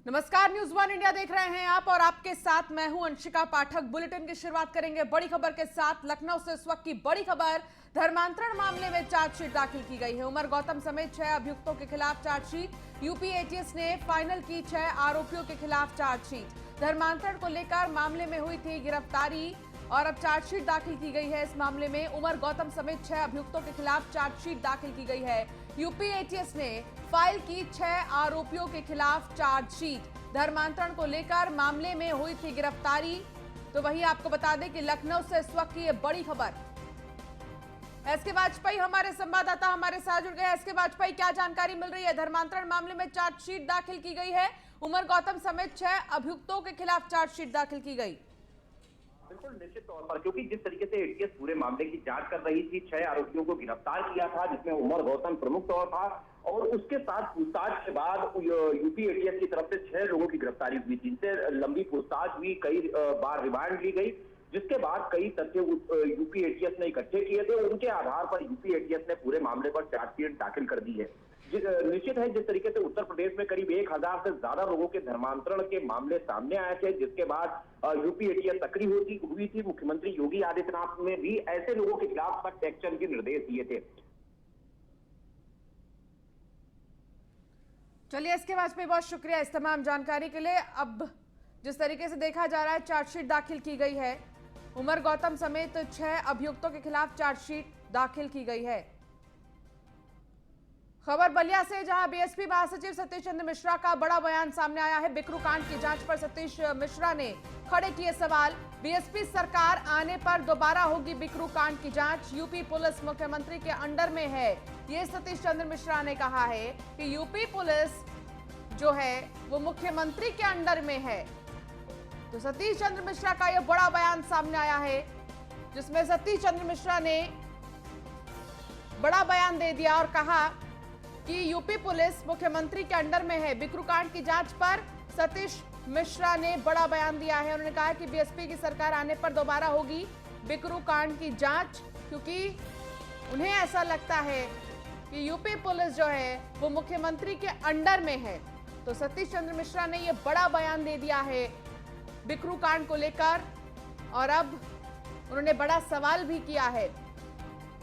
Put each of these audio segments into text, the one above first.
नमस्कार, news one India देख रहे हैं आप और आपके साथ मैं हूं अंशिका पाठक। बुलेटिन की शुरुआत करेंगे बड़ी खबर के साथ। लखनऊ से इस वक्त की बड़ी खबर, धर्मांतरण मामले में चार्जशीट दाखिल की गई है। उमर गौतम समेत 6 अभियुक्तों के खिलाफ चार्जशीट। यूपी एटीएस ने फाइनल की 6 आरोपियों के खिलाफ चार्जशीट। धर्मांतरण को लेकर मामले में हुई थी गिरफ्तारी और अब चार्जशीट दाखिल की गई है। इस मामले में उमर गौतम समेत 6 अभियुक्तों के खिलाफ चार्जशीट दाखिल की गई है। यूपी एटीएस ने फाइल की 6 आरोपियों के खिलाफ चार्जशीट। धर्मांतरण को लेकर मामले में हुई थी गिरफ्तारी। तो वहीं आपको बता दें कि लखनऊ से इस वक्त की ये बड़ी खबर। एसके वाजपेयी हमारे संवाददाता हमारे साथ जुड़ गए। एसके वाजपेयी, क्या जानकारी मिल रही है? धर्मांतरण मामले में चार्जशीट दाखिल की गई है। उमर गौतम समेत 6 अभियुक्तों के खिलाफ चार्जशीट दाखिल की गई। बिल्कुल निश्चित तौर पर, क्योंकि जिस तरीके से एटीएस पूरे मामले की जांच कर रही थी, 6 आरोपियों को गिरफ्तार किया था, जिसमें उमर गौतम प्रमुख तौर था और उसके साथ पूछताछ के बाद यूपी एटीएस की तरफ से 6 लोगों की गिरफ्तारी हुई थी, जिनसे लंबी पूछताछ हुई, कई बार रिमांड ली गई, जिसके बाद कई तथ्य यूपी एटीएस ने इकट्ठे किए थे। उनके आधार पर यूपी एटीएस ने पूरे मामले पर चार्जशीट दाखिल कर दी है। निश्चित है, जिस तरीके से उत्तर प्रदेश में करीब 1000 से ज्यादा लोगों के धर्मांतरण के मामले सामने आए थे, जिसके बाद यूपी एटीएस सक्रिय हुई थी। मुख्यमंत्री योगी आदित्यनाथ ने भी ऐसे लोगों के खिलाफ सख्त एक्शन के निर्देश दिए थे। चलिए एसके वाजपेयी, बहुत शुक्रिया इस तमाम जानकारी के लिए। अब जिस तरीके से देखा जा रहा है, चार्जशीट दाखिल की गई है। उमर गौतम समेत 6 अभियुक्तों के खिलाफ चार्जशीट दाखिल की गई है। खबर बलिया से, जहां बीएसपी महासचिव सतीश चंद्र मिश्रा का बड़ा बयान सामने आया है। बिकरू कांड की जांच पर सतीश मिश्रा ने खड़े किए सवाल। बीएसपी सरकार आने पर दोबारा होगी बिकरू कांड की जांच। यूपी पुलिस मुख्यमंत्री के अंडर में है, ये सतीश चंद्र मिश्रा ने कहा है कि यूपी पुलिस जो है वो मुख्यमंत्री के अंडर में है। तो सतीश चंद्र मिश्रा का यह बड़ा बयान सामने आया है, जिसमें सतीश चंद्र मिश्रा ने बड़ा बयान दे दिया और कहा कि यूपी पुलिस मुख्यमंत्री के अंडर में है। बिकरू कांड की जांच पर सतीश मिश्रा ने बड़ा बयान दिया है। उन्होंने कहा कि बीएसपी की सरकार आने पर दोबारा होगी बिकरू कांड की जांच, क्योंकि उन्हें ऐसा लगता है कि यूपी पुलिस जो है वो मुख्यमंत्री के अंडर में है। तो सतीश चंद्र मिश्रा ने यह बड़ा बयान दे दिया है बिकरू कांड को लेकर और अब उन्होंने बड़ा सवाल भी किया है।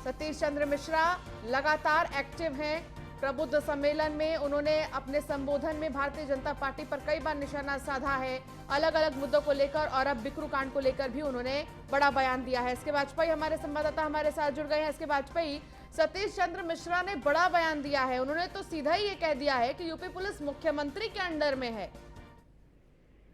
सतीश चंद्र मिश्रा लगातार एक्टिव हैं। प्रबुद्ध सम्मेलन में उन्होंने अपने संबोधन में भारतीय जनता पार्टी पर कई बार निशाना साधा है, अलग अलग मुद्दों को लेकर, और अब बिकरू कांड को लेकर भी उन्होंने बड़ा बयान दिया है। एसके वाजपेयी हमारे संवाददाता हमारे साथ जुड़ गए हैं। एसके वाजपेयी, सतीश चंद्र मिश्रा ने बड़ा बयान दिया है। उन्होंने तो सीधा ही ये कह दिया है कि यूपी पुलिस मुख्यमंत्री के अंडर में है।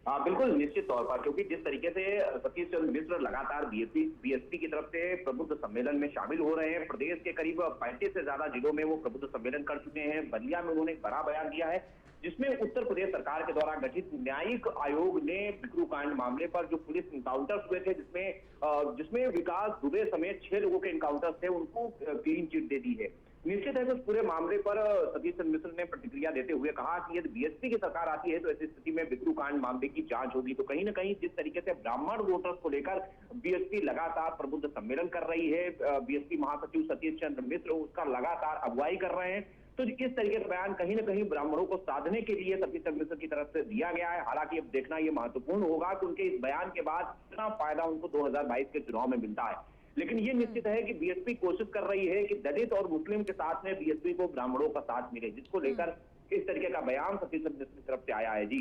हाँ बिल्कुल निश्चित तौर पर, क्योंकि जिस तरीके से सतीश चंद्र मिश्र लगातार बीएसपी की तरफ से प्रबुद्ध सम्मेलन में शामिल हो रहे हैं। प्रदेश के करीब 35 से ज्यादा जिलों में वो प्रबुद्ध सम्मेलन कर चुके हैं। बलिया में उन्होंने एक बड़ा बयान दिया है, जिसमें उत्तर प्रदेश सरकार के द्वारा गठित न्यायिक आयोग ने बिकरू कांड मामले पर जो पुलिस इनकाउंटर्स हुए थे, जिसमें विकास दुबे समेत 6 लोगों के इनकाउंटर्स थे, उनको क्लीन चिट दे दी है। निश्चित है कि उस पूरे मामले पर सतीश चंद्र मिश्र ने प्रतिक्रिया देते हुए कहा कि यदि बीएसपी की सरकार आती है तो ऐसी स्थिति में बिकरू कांड मामले की जांच होगी। तो कहीं ना कहीं जिस तरीके से ब्राह्मण वोटर्स को लेकर बीएसपी लगातार प्रबुद्ध सम्मेलन कर रही है, बीएसपी महासचिव सतीश चंद्र मिश्र उसका लगातार अगुवाई कर रहे हैं। तो इस तरीके का बयान कहीं ना कहीं ब्राह्मणों को साधने के लिए सतीश चंद्र मिश्र की तरफ से दिया गया है। हालांकि अब देखना ये महत्वपूर्ण होगा कि उनके इस बयान के बाद कितना फायदा उनको 2022 के चुनाव में मिलता है। लेकिन ये निश्चित है कि बीएसपी कोशिश कर रही है कि दलित और मुस्लिम के साथ में बीएसपी को ब्राह्मणों का साथ मिले, जिसको लेकर इस तरीके का बयान सतीश चंद्र मिश्र की तरफ से आया है। जी,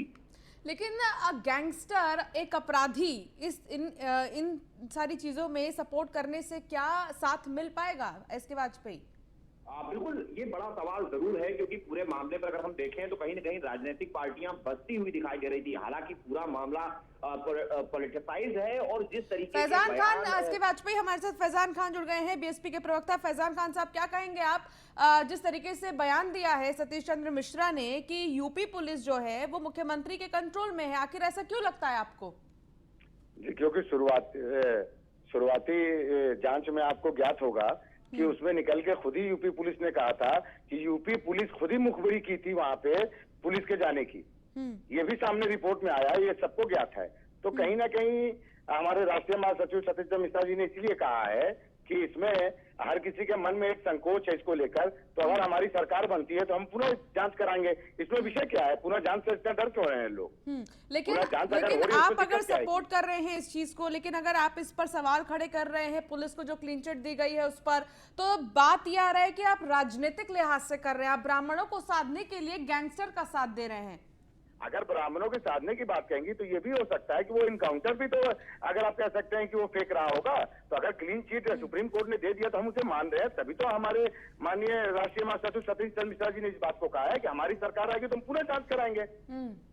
लेकिन गैंगस्टर, एक अपराधी, इन सारी चीजों में सपोर्ट करने से क्या साथ मिल पाएगा एसके वाजपेयी? बिल्कुल, ये बड़ा सवाल जरूर है, क्योंकि पूरे मामले पर अगर हम देखें तो कहीं ना कहीं राजनीतिक पार्टियां बसती हुई दिखाई दे रही थी। हालांकि पूरा मामला पॉलिटिसाइज है और जिस तरीके फैजान खान, एसके वाजपेयी हमारे साथ फैजान खान जुड़ गए हैं, बीएसपी के प्रवक्ता। फैजान खान साहब, क्या कहेंगे आप? जिस तरीके से बयान दिया है सतीश चंद्र मिश्रा ने कि यूपी पुलिस जो है वो मुख्यमंत्री के कंट्रोल में है, आखिर ऐसा क्यों लगता है आपको? क्योंकि शुरुआती जांच में आपको ज्ञात होगा कि उसमें निकल के खुद ही यूपी पुलिस ने कहा था कि यूपी पुलिस खुद ही मुखबिरी की थी वहां पे पुलिस के जाने की। ये भी सामने रिपोर्ट में आया, ये सबको ज्ञात है। तो कहीं ना कहीं हमारे राष्ट्रीय महासचिव सतीश चंद्र मिश्रा जी ने इसलिए कहा है कि इसमें हर किसी के मन में एक संकोच है इसको लेकर, तो अगर हमारी सरकार बनती है तो हम पुनः जांच कराएंगे। इसमें विषय क्या है? पुनः जांच से इतना डर क्यों रहे हैं लोग? लेकिन पुनः जांच अगर हो रही है, आप उसमें अगर दिक्कत क्या है? सपोर्ट कर रहे हैं इस चीज को, लेकिन अगर आप इस पर सवाल खड़े कर रहे हैं पुलिस को जो क्लीन चिट दी गई है उस पर, तो बात यह आ रहा है कि आप राजनीतिक लिहाज से कर रहे हैं, आप ब्राह्मणों को साधने के लिए गैंगस्टर का साथ दे रहे हैं। अगर ब्राह्मणों के साधने की बात कहेंगी तो ये भी हो सकता है कि वो इनकाउंटर भी, तो अगर आप कह सकते हैं कि वो फेक रहा होगा, तो अगर क्लीन चिट सुप्रीम कोर्ट ने दे दिया तो हम उसे मान रहे हैं। तभी तो हमारे माननीय राष्ट्रीय महासचिव सतीश चंद्र मिश्रा जी ने इस बात को कहा है कि हमारी सरकार आएगी तो हम पुनः जांच कराएंगे।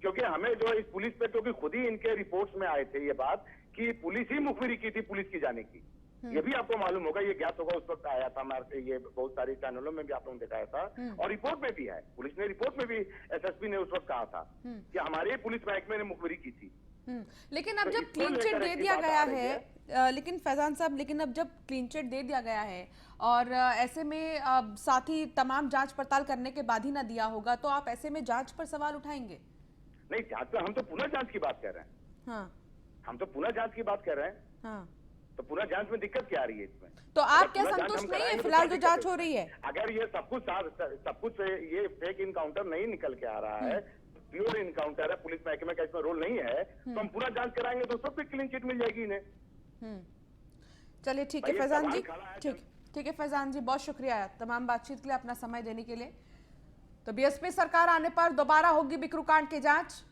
क्योंकि हमें जो इस पुलिस पे, क्योंकि खुद ही इनके रिपोर्ट्स में आए थे ये बात कि पुलिस ही मुखबिरी की थी पुलिस की जाने की। ये भी आपको मालूम होगा, ये ज्ञात होगा, उस वक्त आया था हमारे, ये बहुत सारे चैनलों में भी आप लोगों ने दिखाया था, और रिपोर्ट में भी है, पुलिस ने रिपोर्ट में भी एसएसपी ने उस वक्त कहा था कि हमारे पुलिस महकमे ने मुखबिरी की थी। लेकिन अब तो जब इसको क्लीन चिट लेकर दे एक दिया बात गया आ रही है, लेकिन फैजान साहब, लेकिन अब जब क्लीन चिट दे दिया गया है और ऐसे में साथ ही तमाम जांच पड़ताल करने के बाद ही ना दिया होगा, तो आप ऐसे में जांच पर सवाल उठाएंगे? नहीं, जांच पर हम तो पुनः जांच की बात कर रहे हैं। हाँ, हम तो पुनः जांच की बात कर रहे हैं। हाँ। तो पुनः जांच में दिक्कत क्या आ रही है इसमें? तो आप अगर क्या पुनः जांच संतुष्ट हम नहीं है कराएंगे तो फिलहाल क्या जो जांच दिक्कत हो रही है? अगर ये सब कुछ ये फेक इनकाउंटर नहीं निकल के आ रहा है, प्योर इनकाउंटर है, पुलिस महकमे का इसमें रोल नहीं है, तो हम पूरा जांच कराएंगे तो सब पे क्लीन चिट मिल जाएगी इन्हें। चलिए ठीक है भाई, फैजान सवाल जी, खड़ा है। ठीक है फैजान जी, बहुत शुक्रिया तमाम बातचीत के लिए, अपना समय देने के लिए। तो बीएसपी सरकार आने पर दोबारा होगी बिक्रू कांड की जांच,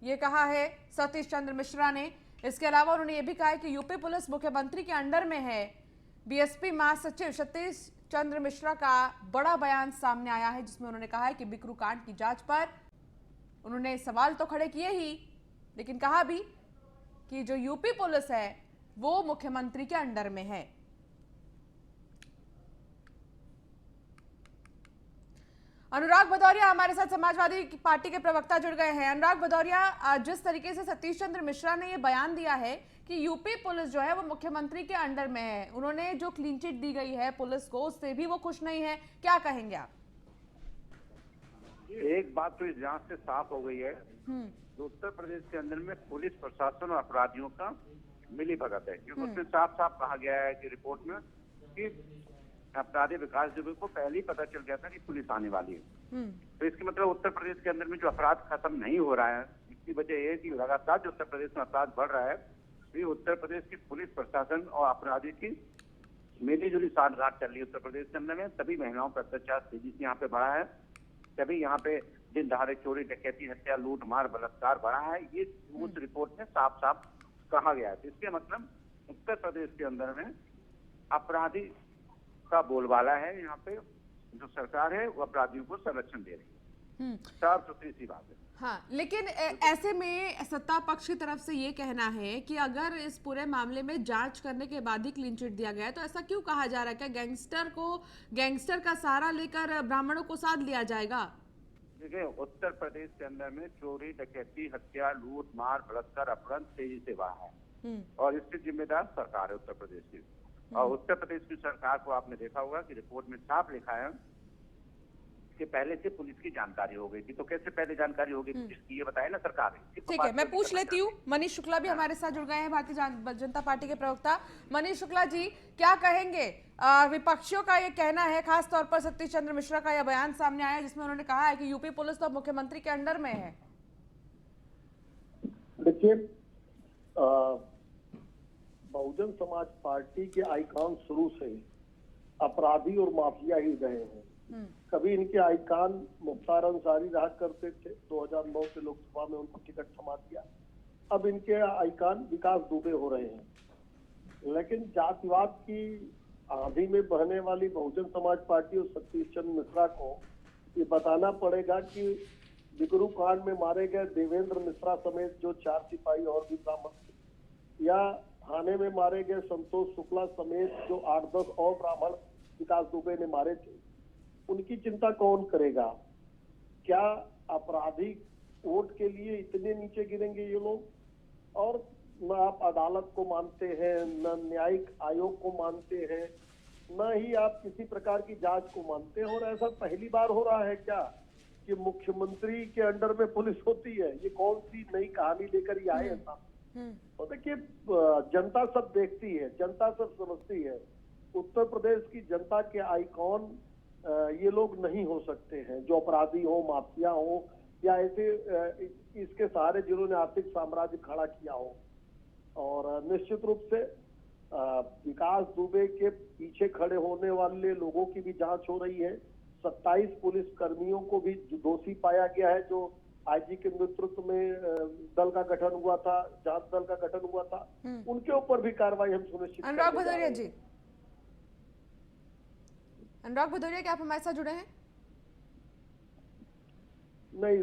ये कहा है सतीश चंद्र मिश्रा ने। इसके अलावा उन्होंने ये भी कहा है कि यूपी पुलिस मुख्यमंत्री के अंडर में है। बीएसपी महासचिव सतीश चंद्र मिश्रा का बड़ा बयान सामने आया है जिसमें उन्होंने कहा है कि बिक्रू कांड की जांच पर उन्होंने सवाल तो खड़े किए ही, लेकिन कहा भी कि जो यूपी पुलिस है वो मुख्यमंत्री के अंडर में है। अनुराग भदौरिया हमारे साथ समाजवादी पार्टी के प्रवक्ता जुड़ गए हैं। अनुराग भदौरिया, जिस तरीके से सतीश चंद्र मिश्रा ने यह बयान दिया है कि यूपी पुलिस जो है वो मुख्यमंत्री के अंडर में है, उन्होंने जो क्लीन चिट दी गई है पुलिस को उससे भी वो खुश नहीं है, क्या कहेंगे आप? एक बात तो इस जांच से साफ हो गई है कि उत्तर प्रदेश के अंदर में पुलिस प्रशासन और अपराधियों का मिली भगत है, क्योंकि उसमें साफ साफ कहा गया है कि रिपोर्ट में कि अपराधी विकास दुबे को पहले ही पता चल गया था कि पुलिस आने वाली है। तो इसके मतलब उत्तर प्रदेश के अंदर में जो अपराध खत्म नहीं हो रहा है, इसकी वजह यह है कि लगातार जो उत्तर प्रदेश में अपराध बढ़ रहा है, ये उत्तर प्रदेश की पुलिस प्रशासन और अपराधी की मिली जुली साठगांठ चल रही है उत्तर प्रदेश के अंदर में। तभी महिलाओं का अत्याचार तेजी से यहाँ पे बढ़ा है, तभी यहाँ पे दिन दहाड़े चोरी, डकैती, हत्या, लूट मार, बलात्कार बढ़ा है। ये उस रिपोर्ट में साफ साफ कहा गया है। तो इसके मतलब उत्तर प्रदेश के अंदर में अपराधी का बोलबाला है। यहाँ पे जो सरकार है वो अपराधियों को संरक्षण दे रही है, साफ सुथरी सी बात है। हाँ, लेकिन ऐसे में सत्ता पक्ष की तरफ से ये कहना है कि अगर इस पूरे मामले में जांच करने के बाद ही क्लीन चिट दिया गया है तो ऐसा क्यों कहा जा रहा है? क्या गैंगस्टर का सहारा लेकर ब्राह्मणों को साध लिया जाएगा? देखिए, उत्तर प्रदेश के अंदर में चोरी, डकैती, हत्या, लूट मार, बलात्कार, अपहरण तेजी से बढ़ा है और इसके जिम्मेदार सरकार है उत्तर प्रदेश की। और उत्तर प्रदेश की सरकार को आपने देखा होगा कि रिपोर्ट में साफ लिखा है कि पहले से पुलिस की जानकारी हो गई थी। तो कैसे पहले जानकारी हो गई जिसकी ये बताए ना सरकार है। ठीक है, मैं पूछ लेती हूँ। मनीष शुक्ला भी हमारे साथ जुड़ गए हैं, भारतीय जनता पार्टी के प्रवक्ता। मनीष शुक्ला जी, क्या कहेंगे? विपक्षियों का ये कहना है, खास तौर पर सतीश चंद्र मिश्रा का यह बयान सामने आया जिसमें उन्होंने कहा है कि यूपी पुलिस तो मुख्यमंत्री के अंडर में है। देखिए, बहुजन समाज पार्टी के आइकॉन शुरू से अपराधी और माफिया ही रहे हैं। कभी इनके आइकॉन मुख्तार अंसारी रहा करते थे, 2009 से लोकसभा में उनको टिकट थमा दिया। अब इनके आइकॉन विकास दुबे हो रहे हैं। लेकिन जातिवाद की आंधी में बहने वाली बहुजन समाज पार्टी और सतीश चंद्र मिश्रा को ये बताना पड़ेगा कि बिकरू कांड में मारे गए देवेंद्र मिश्रा समेत जो 4 सिपाही और भी ब्राह्मण थे, या थाने में मारे गए संतोष शुक्ला समेत जो 8-10 और ब्राह्मण विकास दुबे ने मारे थे, उनकी चिंता कौन करेगा? क्या अपराधी वोट के लिए इतने नीचे गिरेंगे ये लोग? और न आप अदालत को मानते हैं, न न्यायिक आयोग को मानते हैं, न ही आप किसी प्रकार की जांच को मानते हैं। और ऐसा पहली बार हो रहा है क्या कि मुख्यमंत्री के अंडर में पुलिस होती है? ये कौन सी नई कहानी लेकर ये आए हैं साहब? तो देखिए, जनता सब देखती है, जनता सब समझती है। उत्तर प्रदेश की जनता के आइकॉन ये लोग नहीं हो सकते हैं, जो अपराधी हो, माफिया हो, या ऐसे इसके सहारे जिन्होंने आर्थिक साम्राज्य खड़ा किया हो। और निश्चित रूप से विकास दुबे के पीछे खड़े होने वाले लोगों की भी जांच हो रही है। 27 पुलिस कर्मियों को भी दोषी पाया गया है, जो आईजी के नेतृत्व में दल का गठन हुआ था, जांच दल का गठन हुआ था, उनके ऊपर भी कार्रवाई हम सुनिश्चित करने जा रहे हैं। अनुराग भदौरिया, क्या आप हमारे साथ जुड़े हैं? नहीं,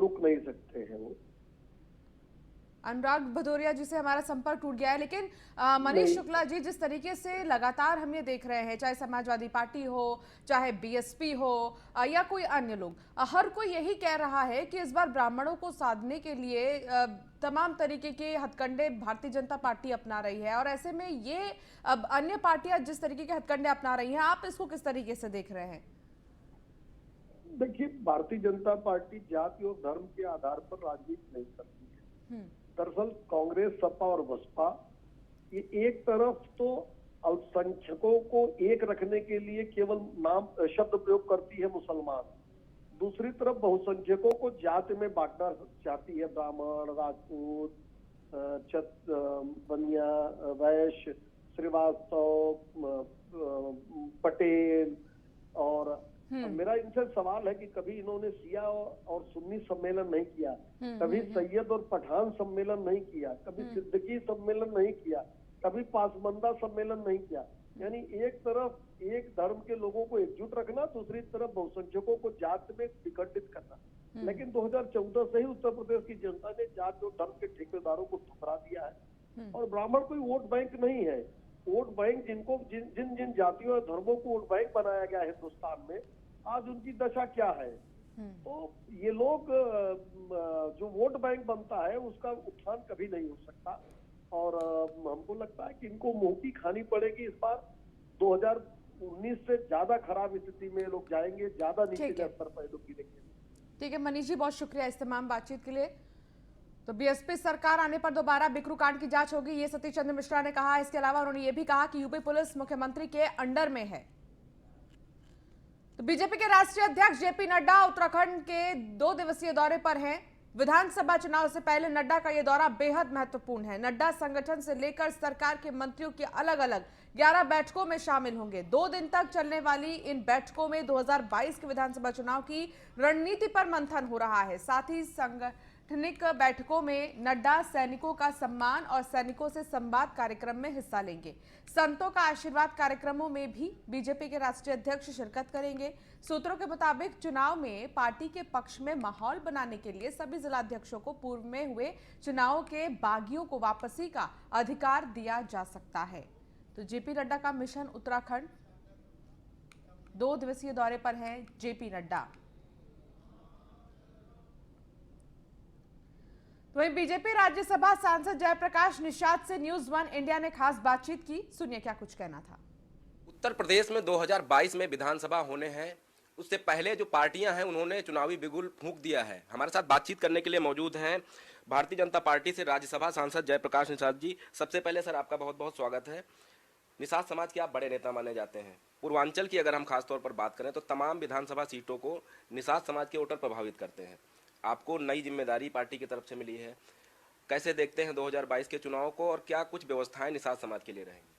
रुक नहीं सकते हैं वो। अनुराग भदौरिया जी से हमारा संपर्क टूट गया है, लेकिन मनीष शुक्ला जी, जिस तरीके से लगातार हम ये देख रहे हैं, चाहे समाजवादी पार्टी हो, चाहे बीएसपी हो या कोई अन्य लोग, हर कोई यही कह रहा है कि इस बार ब्राह्मणों को साधने के लिए तमाम तरीके के हथकंडे भारतीय जनता पार्टी अपना रही है। और ऐसे में ये अब अन्य पार्टियां जिस तरीके के हथकंडे अपना रही हैं, आप इसको किस तरीके से देख रहे हैं? देखिए, भारतीय जनता पार्टी जाति और धर्म के आधार पर राजनीति नहीं करती है। दरअसल कांग्रेस, सपा और बसपा ये एक तरफ तो अल्पसंख्यकों को एक रखने के लिए केवल नाम शब्द प्रयोग करती है मुसलमान, दूसरी तरफ बहुसंख्यकों को जाति में बांटना चाहती है। ब्राह्मण, राजपूत, बनिया, वैश्य, श्रीवास्तव, पटेल। और मेरा इनसे सवाल है कि कभी इन्होंने शिया और सुन्नी सम्मेलन नहीं किया, कभी सैयद और पठान सम्मेलन नहीं किया, कभी सिद्दीकी सम्मेलन नहीं किया, कभी पासमंदा सम्मेलन नहीं किया। यानी एक तरफ एक धर्म के लोगों को एकजुट रखना, दूसरी तरफ बहुसंख्यकों को जाति में विखंडित करना। लेकिन 2014 से ही उत्तर प्रदेश की जनता ने जाति और धर्म के ठेकेदारों को ठुकरा दिया है। और ब्राह्मण कोई वोट बैंक नहीं है। वोट बैंक जिनको जिन जिन जातियों और धर्मों को वोट बैंक बनाया गया है हिंदुस्तान में, आज उनकी दशा क्या है। तो ये लोग जो वोट बैंक बनता है उसका उत्थान कभी नहीं हो सकता। और हमको लगता है कि इनको मुंह की खानी पड़ेगी इस बार। 2019 से ज्यादा खराब स्थिति में लोग जाएंगे, ज्यादा नीचे स्तर पर लोग गिरेंगे। ठीक है मनीष जी, बहुत शुक्रिया इस तमाम बातचीत के लिए। तो बीएसपी सरकार आने पर दोबारा बिक्रू कांड की जांच होगी, ये सतीश चंद्र मिश्रा ने कहा। इसके अलावा उन्होंने ये भी कहा कि यूपी पुलिस मुख्यमंत्री के अंडर में है। तो बीजेपी के राष्ट्रीय अध्यक्ष जेपी नड्डा उत्तराखंड के 2 दिवसीय दौरे पर हैं। विधानसभा चुनाव से पहले नड्डा का यह दौरा बेहद महत्वपूर्ण है। नड्डा संगठन से लेकर सरकार के मंत्रियों की अलग अलग 11 बैठकों में शामिल होंगे। 2 दिन तक चलने वाली इन बैठकों में 2022 के विधानसभा चुनाव की रणनीति पर मंथन हो रहा है। साथ ही संगठनिक बैठकों में नड्डा सैनिकों का सम्मान और सैनिकों से संवाद कार्यक्रम में हिस्सा लेंगे। संतों का आशीर्वाद कार्यक्रमों में भी बीजेपी के राष्ट्रीय अध्यक्ष शिरकत करेंगे। सूत्रों के मुताबिक चुनाव में पार्टी के पक्ष में माहौल बनाने के लिए सभी जिलाध्यक्षों को पूर्व में हुए चुनाव के बागियों को वापसी का अधिकार दिया जा सकता है। तो जेपी नड्डा का मिशन उत्तराखंड, 2 दिवसीय दौरे पर हैं जेपी नड्डा। वहीं बीजेपी राज्यसभा सांसद जयप्रकाश निषाद से न्यूज़ 1 इंडिया ने खास बातचीत की। सुनिए क्या कुछ कहना था। उत्तर प्रदेश में 2022 में विधानसभा होने हैं, उससे पहले जो पार्टियां हैं उन्होंने चुनावी बिगुल फूंक दिया है। हमारे साथ बातचीत करने के लिए मौजूद हैं भारतीय जनता पार्टी से राज्यसभा सांसद जयप्रकाश निषाद जी। सबसे पहले सर आपका बहुत बहुत स्वागत है। निषाद समाज के आप बड़े नेता माने जाते हैं। पूर्वांचल की अगर हम खासतौर पर बात करें तो तमाम विधानसभा सीटों को निषाद समाज के वोटर प्रभावित करते हैं। आपको नई जिम्मेदारी पार्टी की तरफ से मिली है, कैसे देखते हैं 2022 के चुनाव को और क्या कुछ व्यवस्थाएं निषाद समाज के लिए रहेंगी?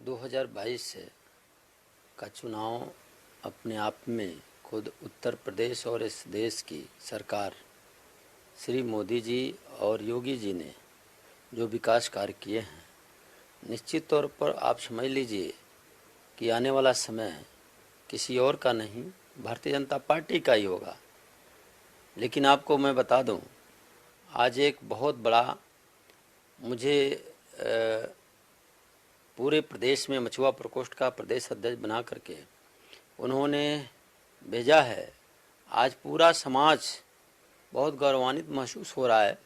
2022 का चुनाव अपने आप में खुद उत्तर प्रदेश और इस देश की सरकार श्री मोदी जी और योगी जी ने जो विकास कार्य किए हैं, निश्चित तौर पर आप समझ लीजिए कि आने वाला समय किसी और का नहीं, भारतीय जनता पार्टी का ही होगा। लेकिन आपको मैं बता दूं, आज एक बहुत बड़ा मुझे पूरे प्रदेश में मछुआ प्रकोष्ठ का प्रदेश अध्यक्ष बना करके उन्होंने भेजा है। आज पूरा समाज बहुत गौरवान्वित महसूस हो रहा है।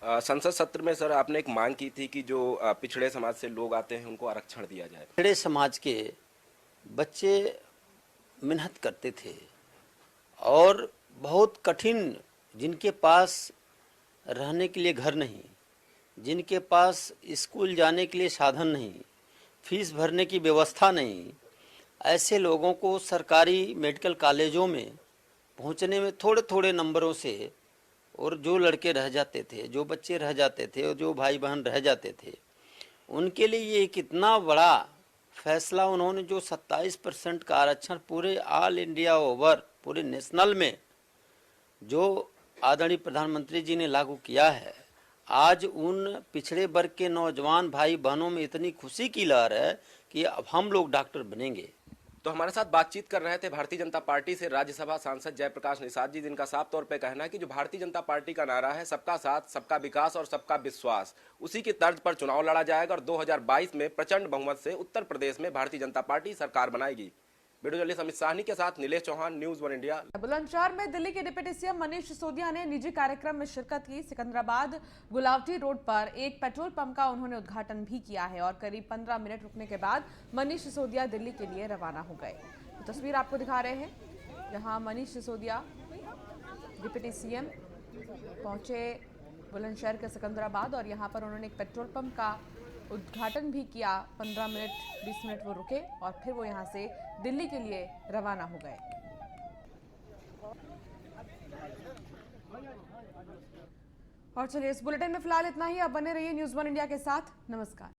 संसद सत्र में सर आपने एक मांग की थी कि जो पिछड़े समाज से लोग आते हैं उनको आरक्षण दिया जाए। पिछड़े समाज के बच्चे मेहनत करते थे और बहुत कठिन, जिनके पास रहने के लिए घर नहीं, जिनके पास स्कूल जाने के लिए साधन नहीं, फीस भरने की व्यवस्था नहीं, ऐसे लोगों को सरकारी मेडिकल कॉलेजों में पहुंचने में थोड़े थोड़े नंबरों से, और जो लड़के रह जाते थे, जो बच्चे रह जाते थे और जो भाई बहन रह जाते थे, उनके लिए ये कितना बड़ा फैसला उन्होंने जो 27% का आरक्षण पूरे ऑल इंडिया ओवर पूरे नेशनल में जो आदरणीय प्रधानमंत्री जी ने लागू किया है, आज उन पिछड़े वर्ग के नौजवान भाई बहनों में इतनी खुशी की लहर है कि अब हम लोग डॉक्टर बनेंगे। तो हमारे साथ बातचीत कर रहे थे भारतीय जनता पार्टी से राज्यसभा सांसद जयप्रकाश निषाद जी, जिनका साफ तौर पे कहना है कि जो भारतीय जनता पार्टी का नारा है सबका साथ, सबका विकास और सबका विश्वास, उसी की तर्ज पर चुनाव लड़ा जाएगा और 2022 में प्रचंड बहुमत से उत्तर प्रदेश में भारतीय जनता पार्टी सरकार बनाएगी। वीडियो जर्नलिस्ट अमित साहनी के साथ नीलेश चौहान, न्यूज़ 1 इंडिया। बुलंदशहर में दिल्ली के डिप्टी सीएम मनीष सिसोदिया ने निजी कार्यक्रम में शिरकत की। सिकंदराबाद गुलावटी रोड पर एक पेट्रोल पंप का उन्होंने उद्घाटन भी किया है और करीब 15 मिनट रुकने के बाद मनीष सिसोदिया दिल्ली के लिए रवाना हो गए। तो तस्वीर आपको दिखा रहे हैं जहां मनीष सिसोदिया डिप्टी सीएम पहुंचे बुलंदशहर के सिकंदराबाद और यहां पर उन्होंने एक पेट्रोल पंप का उद्घाटन भी किया। 15 मिनट 20 मिनट वो रुके और फिर वो यहां से दिल्ली के लिए रवाना हो गए। और चलिए इस बुलेटिन में फिलहाल इतना ही। अब बने रहिए न्यूज़ 1 इंडिया के साथ। नमस्कार।